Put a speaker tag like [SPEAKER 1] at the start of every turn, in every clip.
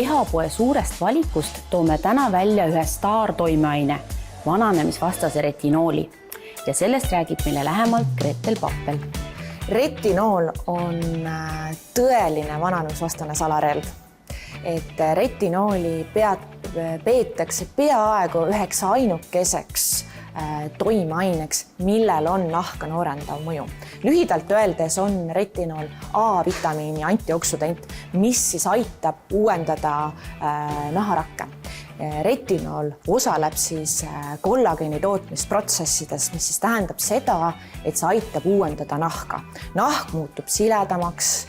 [SPEAKER 1] Kehapoe suurest valikust toome täna välja ühe staartoimeaine, vananemisvastase retinooli. Ja sellest räägib meile lähemalt Gretel Pappel.
[SPEAKER 2] Retinool on tõeline vananemisvastane salarelv. Et retinooli peetakse peaaegu üheks ainukeseks toimeaineks, millel on nahka noorendav mõju. Lühidalt öeldes on retinool A-vitamiini antioksudant, mis siis aitab uuendada naharakke. Retinool osaleb siis kollageeni tootmisprotsessides, mis siis tähendab seda, et see aitab uuendada nahka. Nahk muutub siledamaks,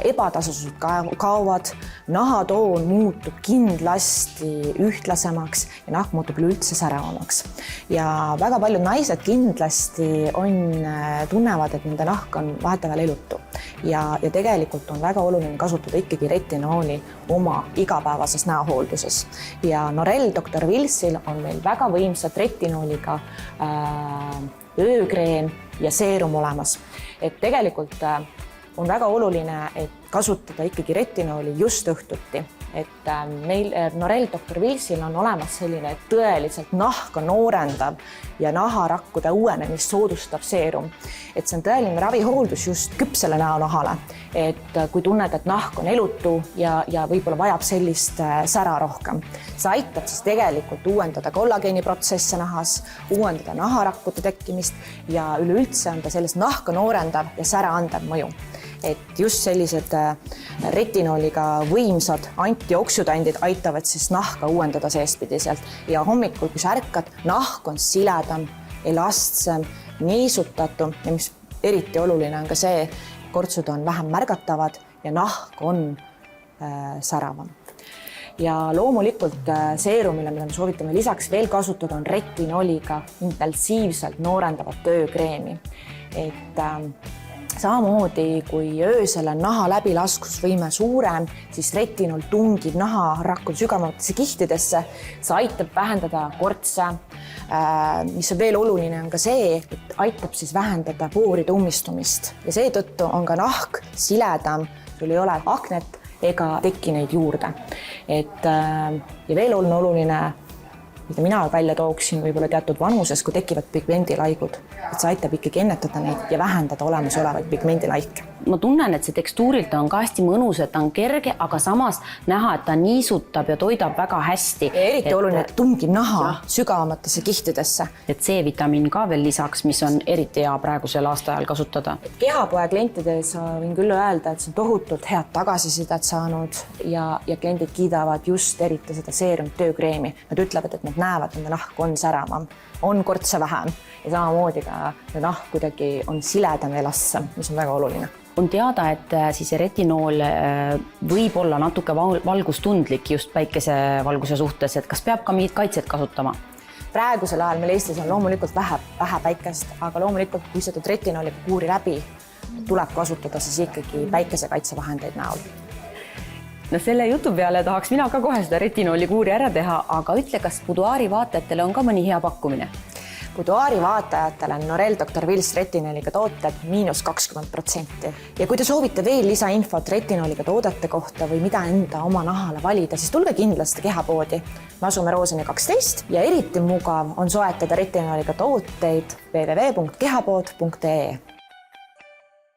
[SPEAKER 2] ebatasused kaovad, nahatoon muutub kindlasti ühtlasemaks ja nahk muutub üldse säravamaks. Ja väga paljud naised kindlasti tunnevad, et nende nahk on vahetevahel elutu. Ja tegelikult on väga oluline kasutada ikkagi retinooli oma igapäevases näohoolduses. Ja Norel Dr. Wilsil on meil väga võimsad retinooliga öökreem ja seerum olemas. Et tegelikult on väga oluline, et kasutada ikkagi retinooli just õhtuti. Et meil Norel Dr. Wilsil on olemas selline tõeliselt nahka noorendav ja naharakkude uuenemist soodustav seerum. Et see on tõeline ravihooldus just küpsele näonahale. Et kui tunned, et nahk on elutu ja võib-olla vajab sellist sära rohkem. See aitab siis tegelikult uuendada kollageeni protsesse nahas, uuendada naharakkude tekkimist ja üleüldse on ta sellest nahka noorendav ja sära andev mõju. Et just sellised retinooliga võimsad antioksüdandid aitavad siis nahka uuendada seestpidiselt. Ja hommikul, kui sa ärkad, nahk on siledam, elastsem, niisutatum ja mis eriti oluline on ka see, kortsud on vähem märgatavad ja nahk on säravam. Ja loomulikult seerumile, mida me soovitame lisaks veel kasutada, on retinooliga intensiivselt noorendavat töökreemi. Et samamoodi, kui öösel on naha läbilaskusvõime suurem, siis retinool tungib naharakkude sügavamatesse kihtidesse. See aitab vähendada kortse. Mis on veel oluline, on ka see, et aitab siis vähendada pooride ummistumist. Ja seetõttu on ka nahk siledam, sul ei ole aknet ega teki neid juurde. Ja veel on oluline, mida mina välja tooksin võib-olla teatud vanuses, kui tekivad pigmendilaigud. Et see aitab ikkagi ennetada neid ja vähendada olemasolevaid pigmendilaike.
[SPEAKER 1] Ma tunnen, et see tekstuurilt on ka hästi mõnus, et ta on kerge, aga samas näha, et ta niisutab ja toidab väga hästi.
[SPEAKER 2] Ja eriti oluline, et tungib naha sügavamatesse kihtidesse.
[SPEAKER 1] Et C-vitamiin ka veel lisaks, mis on eriti hea praegusel aastaajal kasutada.
[SPEAKER 2] Kehapoe klientides võin küll öelda, et see on tohutult head tagasisidet saanud ja kliendid kiidavad just eriti seda seerum töökreemi. Nad ütlevad, et nad näevad, et nahk on säravam, on kortse vähem ja samamoodi ka nahk kuidagi on siledam ja elastsem, mis on väga oluline.
[SPEAKER 1] On teada, et siis retinool võib olla natuke valgustundlik just päikesevalguse suhtes, et kas peab ka mingit kaitset kasutama?
[SPEAKER 2] Praegusel ajal meil Eestis on loomulikult vähe päikest, aga loomulikult, kui sa teed retinooliga kuuri läbi, tuleb kasutada siis ikkagi päikesekaitsevahendeid näol.
[SPEAKER 1] No selle jutu peale tahaks mina ka kohe seda retinooli kuuri ära teha, aga ütle, kas buduaari vaatajatele on ka mõni hea pakkumine?
[SPEAKER 2] Buduaari vaatajatele on Norel Dr. Wills retinooliga tooted -20%. Ja kui te soovite veel lisainfot retinooliga toodete kohta või mida enda oma nahale valida, siis tulge kindlasti Kehapoodi. Me asume Rooseni 12 ja eriti mugav on soetada retinooliga tooteid www.kehapood.ee.